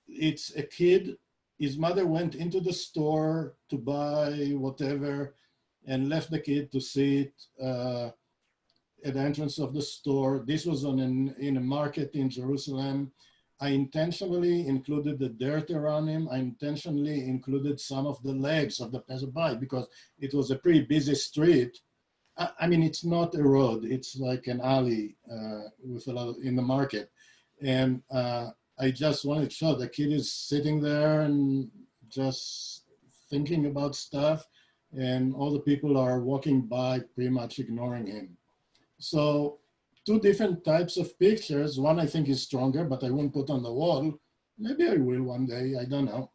It's a kid, his mother went into the store to buy whatever and left the kid to sit at the entrance of the store. This was in a market in Jerusalem. I intentionally included the dirt around him. I intentionally included some of the legs of the passerby because it was a pretty busy street. I mean, it's not a road. It's like an alley with a lot in the market. And I just wanted to show the kid is sitting there and just thinking about stuff. And all the people are walking by pretty much ignoring him. So two different types of pictures. One I think is stronger, but I won't put on the wall. Maybe I will one day, I don't know.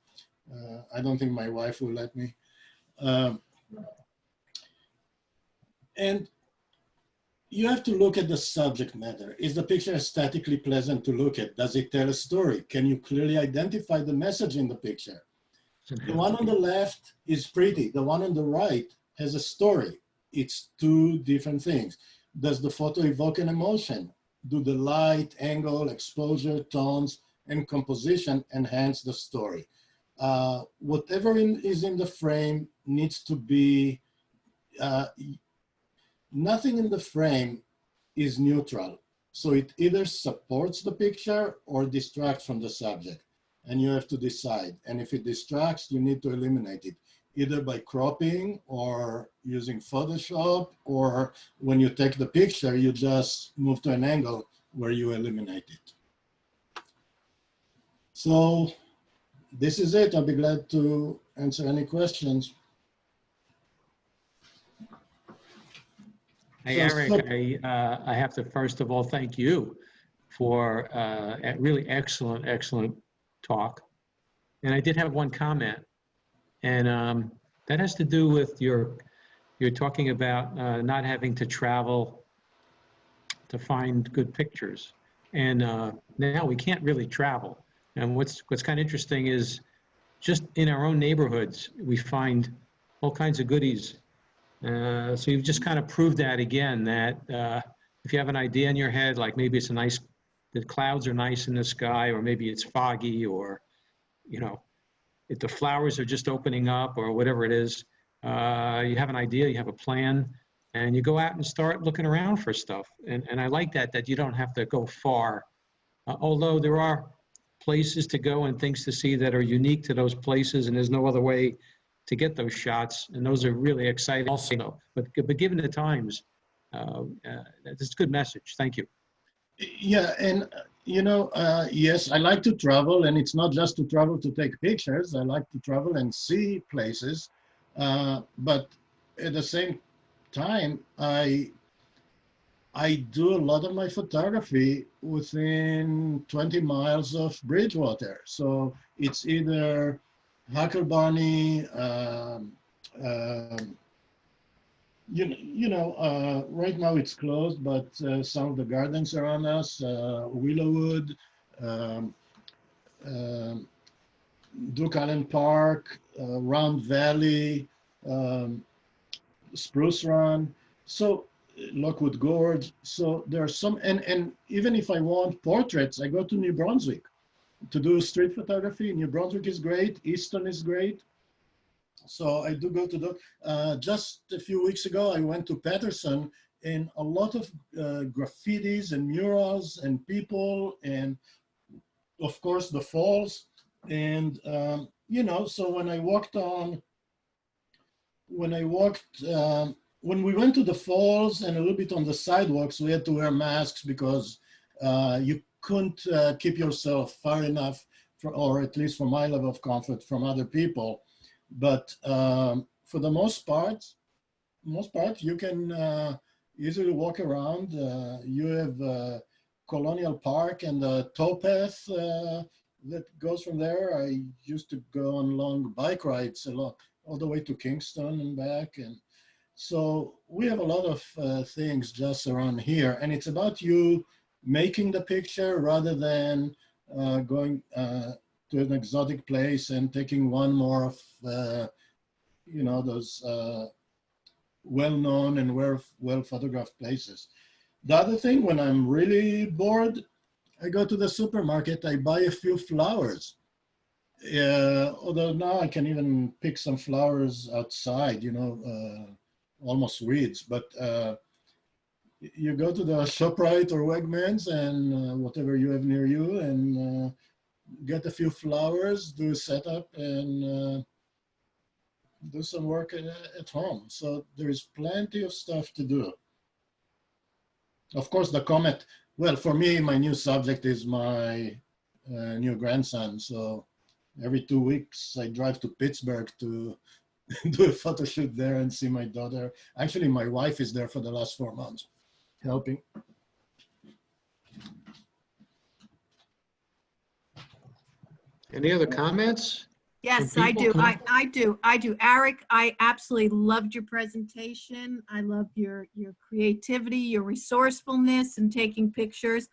I don't think my wife will let me. And you have to look at the subject matter. Is the picture aesthetically pleasant to look at? Does it tell a story? Can you clearly identify the message in the picture? The one on the left is pretty. The one on the right has a story. It's two different things. Does the photo evoke an emotion? Do the light, angle, exposure, tones, and composition enhance the story? Whatever is in the frame needs to be, nothing in the frame is neutral. So it either supports the picture or distracts from the subject. And you have to decide. And if it distracts, you need to eliminate it, either by cropping or using Photoshop, or when you take the picture, you just move to an angle where you eliminate it. So this is it. I'll be glad to answer any questions. Hey, Arik, I have to first of all thank you for a really excellent talk. And I did have one comment, and that has to do with you're talking about not having to travel to find good pictures. And now we can't really travel. And what's kind of interesting is just in our own neighborhoods, we find all kinds of goodies. So you've just kind of proved that again, that if you have an idea in your head, like maybe it's the clouds are nice in the sky, or maybe it's foggy, or, you know, if the flowers are just opening up or whatever it is, you have an idea, you have a plan, and you go out and start looking around for stuff. And I like that you don't have to go far, although there are places to go and things to see that are unique to those places, and there's no other way to get those shots, and those are really exciting also. But given the times, it's a good message. Thank you. Yeah, and you know, yes, I like to travel, and it's not just to travel to take pictures. I like to travel and see places, but at the same time, I do a lot of my photography within 20 miles of Bridgewater. So it's either Hucklebarney, right now it's closed, but some of the gardens around us, Willowwood, Duke Allen Park, Round Valley, um, Spruce Run, so Lockwood Gorge. So there are some, and even if I want portraits, I go to New Brunswick to do street photography. New Brunswick is great. Easton is great. So I do go to the, just a few weeks ago, I went to Patterson, and a lot of graffitis and murals and people, and of course the falls. And, you know, so when I walked on, when we went to the falls and a little bit on the sidewalks, we had to wear masks because you couldn't keep yourself far enough, or at least for my level of comfort, from other people. But for the most part, you can easily walk around. You have Colonial Park and the towpath that goes from there. I used to go on long bike rides all the way to Kingston and back. And so we have a lot of things just around here. And it's about you making the picture rather than going to an exotic place and taking one more of, you know, those well-known and well-photographed places. The other thing, when I'm really bored, I go to the supermarket, I buy a few flowers. Although now I can even pick some flowers outside, you know, almost weeds, but you go to the ShopRite or Wegmans and whatever you have near you, and get a few flowers, do a setup, and do some work at home. So there is plenty of stuff to do. Of course, the Comet, well, for me, my new subject is my new grandson. So every 2 weeks, I drive to Pittsburgh to do a photo shoot there and see my daughter. Actually, my wife is there for the last 4 months, helping. Any other comments? Yes, From I people? do. Come on. I do. Arik, I absolutely loved your presentation. I love your creativity, your resourcefulness in taking pictures,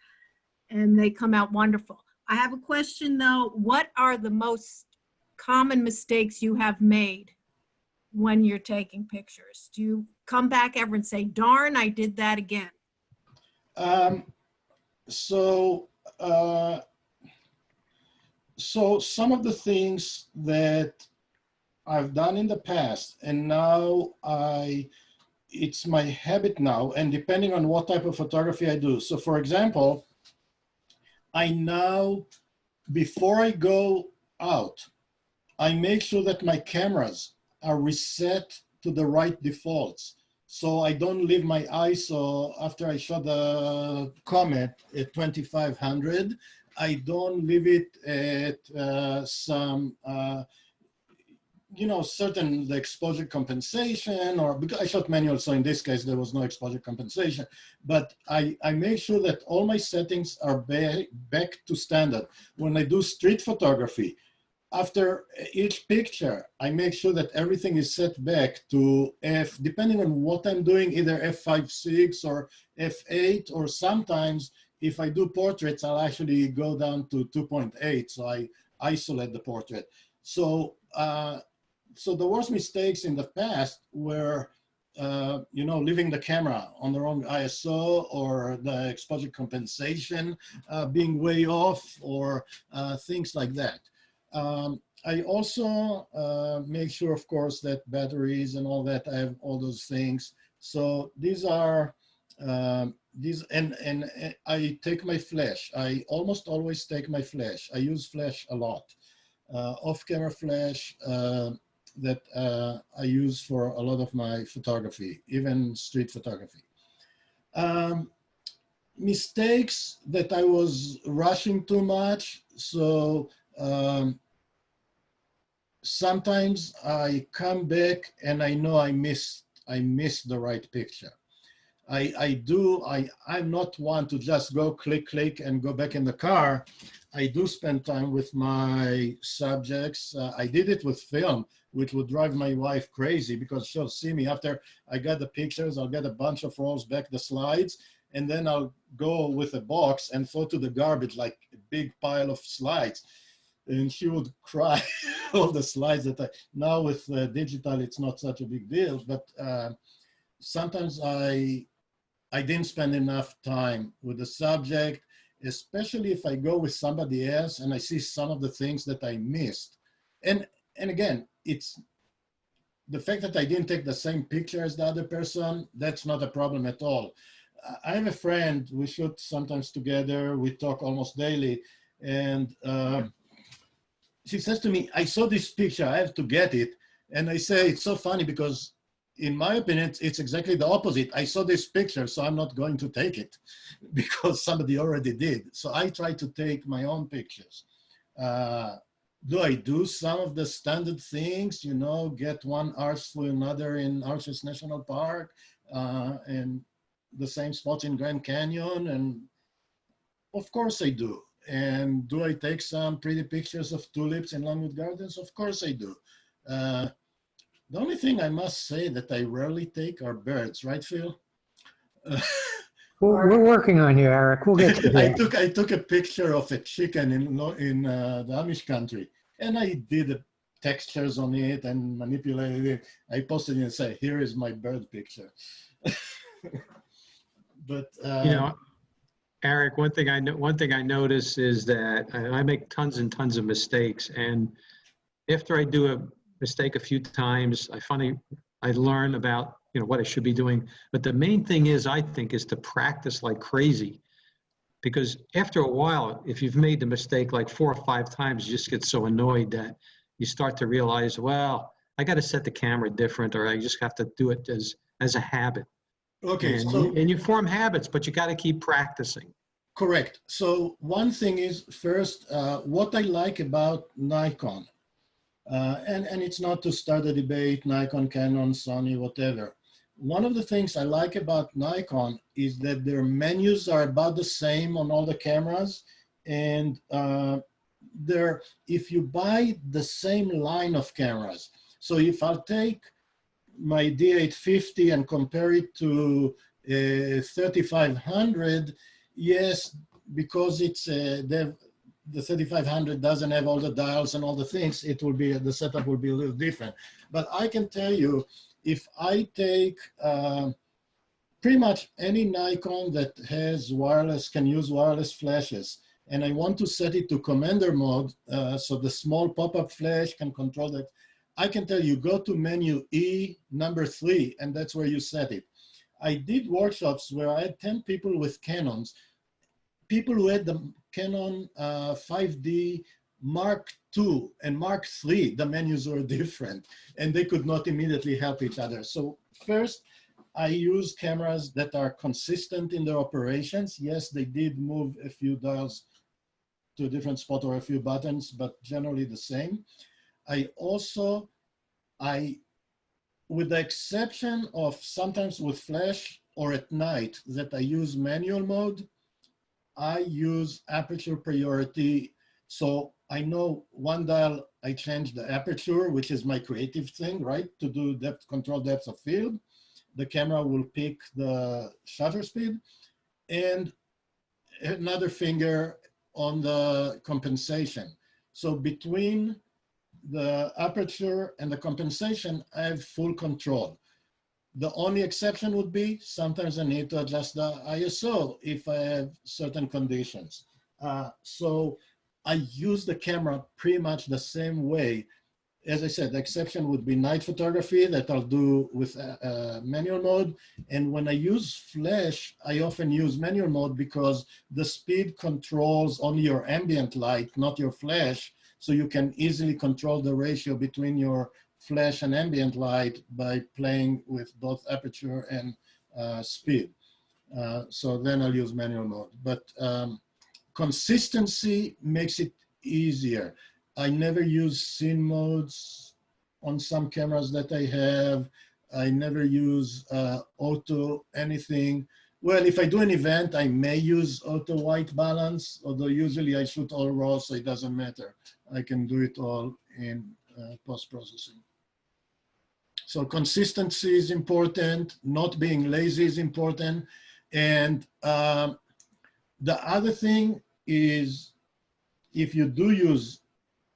and they come out wonderful. I have a question though. What are the most common mistakes you have made when you're taking pictures? Do you come back ever and say, darn, I did that again? So some of the things that I've done in the past, and now it's my habit now, and depending on what type of photography I do. So for example, I now, before I go out, I make sure that my cameras are reset to the right defaults. So I don't leave my ISO after I shot the Comet at 2500. I don't leave it at some, you know, certain the exposure compensation, or because I shot manual, so in this case there was no exposure compensation. But I make sure that all my settings are back to standard. When I do street photography, after each picture, I make sure that everything is set back to F, depending on what I'm doing, either F5.6 or F8, or sometimes if I do portraits, I'll actually go down to 2.8, so I isolate the portrait. So, so the worst mistakes in the past were, you know, leaving the camera on the wrong ISO, or the exposure compensation being way off, or things like that. I also make sure, of course, that batteries and all that, I have all those things. So these are, and I take my flash. I almost always take my flash. I use flash a lot. Off-camera flash that I use for a lot of my photography, even street photography. Mistakes that I was rushing too much. So sometimes I come back and I know I missed the right picture. I'm not one to just go click and go back in the car. I do spend time with my subjects. I did it with film, which would drive my wife crazy, because she'll see me after I got the pictures, I'll get a bunch of rolls back, the slides, and then I'll go with a box and throw to the garbage like a big pile of slides. and she would cry all the slides that now with digital, it's not such a big deal, but sometimes I didn't spend enough time with the subject, especially if I go with somebody else and I see some of the things that I missed. And again, it's the fact that I didn't take the same picture as the other person, that's not a problem at all. I have a friend, we shoot sometimes together, we talk almost daily, and she says to me, I saw this picture, I have to get it. And I say, it's so funny because in my opinion, it's exactly the opposite. I saw this picture, so I'm not going to take it because somebody already did. So I try to take my own pictures. Do I do some of the standard things, you know, get one arch for another in Arches National Park and the same spots in Grand Canyon? And of course I do. And do I take some pretty pictures of tulips in Longwood Gardens? Of course I do. The only thing I must say that I rarely take are birds, right, Phil? We're working on you, Arik. We'll get to that. I took a picture of a chicken in the Amish country, and I did the textures on it and manipulated it. I posted it and said, "Here is my bird picture." But You know, Arik, one thing I notice is that I make tons and tons of mistakes, and after I do a mistake a few times, I learn about, you know, what I should be doing. But the main thing is, I think, is to practice like crazy. Because after a while, if you've made the mistake like 4 or 5 times, you just get so annoyed that you start to realize, well, I got to set the camera different, or I just have to do it as a habit. okay, And you form habits, but you got to keep practicing. correct. So one thing is, first, what I like about Nikon, and it's not to start a debate, Nikon, Canon, Sony, whatever. One of the things I like about Nikon is that their menus are about the same on all the cameras. And if you buy the same line of cameras, so if I'll take my D850 and compare it to a 3500, yes, because it's the 3500 doesn't have all the dials and all the things, it will be, the setup will be a little different. But I can tell you, if I take pretty much any Nikon that has wireless, can use wireless flashes, and I want to set it to commander mode, so the small pop-up flash can control that, I can tell you, go to menu E, number 3, and that's where you set it. I did workshops where I had 10 people with Canons, people who had the Canon 5D Mark II and Mark III, the menus were different, and they could not immediately help each other. So first, I use cameras that are consistent in their operations. Yes, they did move a few dials to a different spot or a few buttons, but generally the same. With the exception of sometimes with flash or at night that I use manual mode, I use aperture priority. So I know one dial, I change the aperture, which is my creative thing, right? To do depth, control depth of field. The camera will pick the shutter speed, and another finger on the compensation. So between the aperture and the compensation, I have full control. The only exception would be sometimes I need to adjust the ISO if I have certain conditions. So I use the camera pretty much the same way. As I said, the exception would be night photography that I'll do with manual mode. And when I use flash, I often use manual mode because the speed controls only your ambient light, not your flash. So you can easily control the ratio between your flash and ambient light by playing with both aperture and speed. So then I'll use manual mode. But consistency makes it easier. I never use scene modes on some cameras that I have. I never use auto anything. Well, if I do an event, I may use auto white balance, although usually I shoot all raw, so it doesn't matter. I can do it all in post-processing. So consistency is important. Not being lazy is important. And the other thing is, if you do use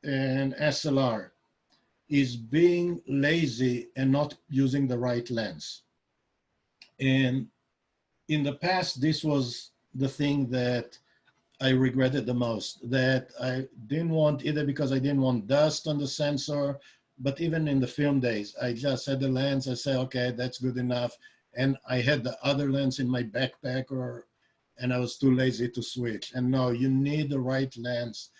an SLR is being lazy and not using the right lens. And in the past, this was the thing that I regretted the most, that I didn't want, either because I didn't want dust on the sensor, but even in the film days, I just had the lens, I say, okay, that's good enough. And I had the other lens in my backpack, and I was too lazy to switch. And no, you need the right lens.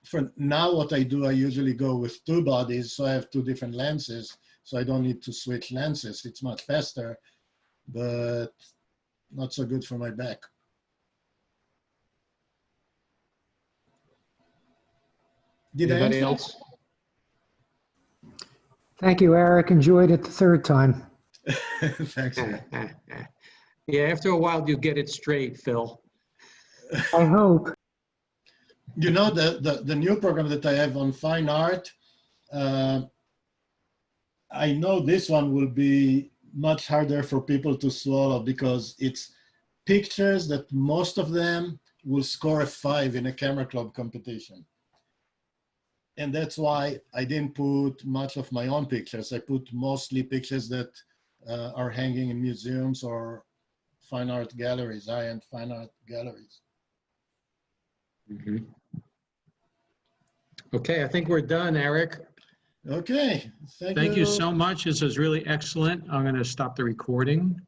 For now, what I do, I usually go with two bodies, so I have two different lenses, so I don't need to switch lenses. It's much faster, but not so good for my back. Did I Anybody answer? else? Thank you, Eric. Enjoyed it the third time. Thanks, man. Yeah, after a while, you get it straight, Phil. I hope. You know, the new program that I have on fine art, I know this one will be much harder for people to swallow because it's pictures that most of them will score a 5 in a camera club competition. And that's why I didn't put much of my own pictures. I put mostly pictures that are hanging in museums or fine art galleries, high-end fine art galleries. Mhm. Okay, I think we're done, Eric. Okay, Thank you so much. This was really excellent. I'm going to stop the recording.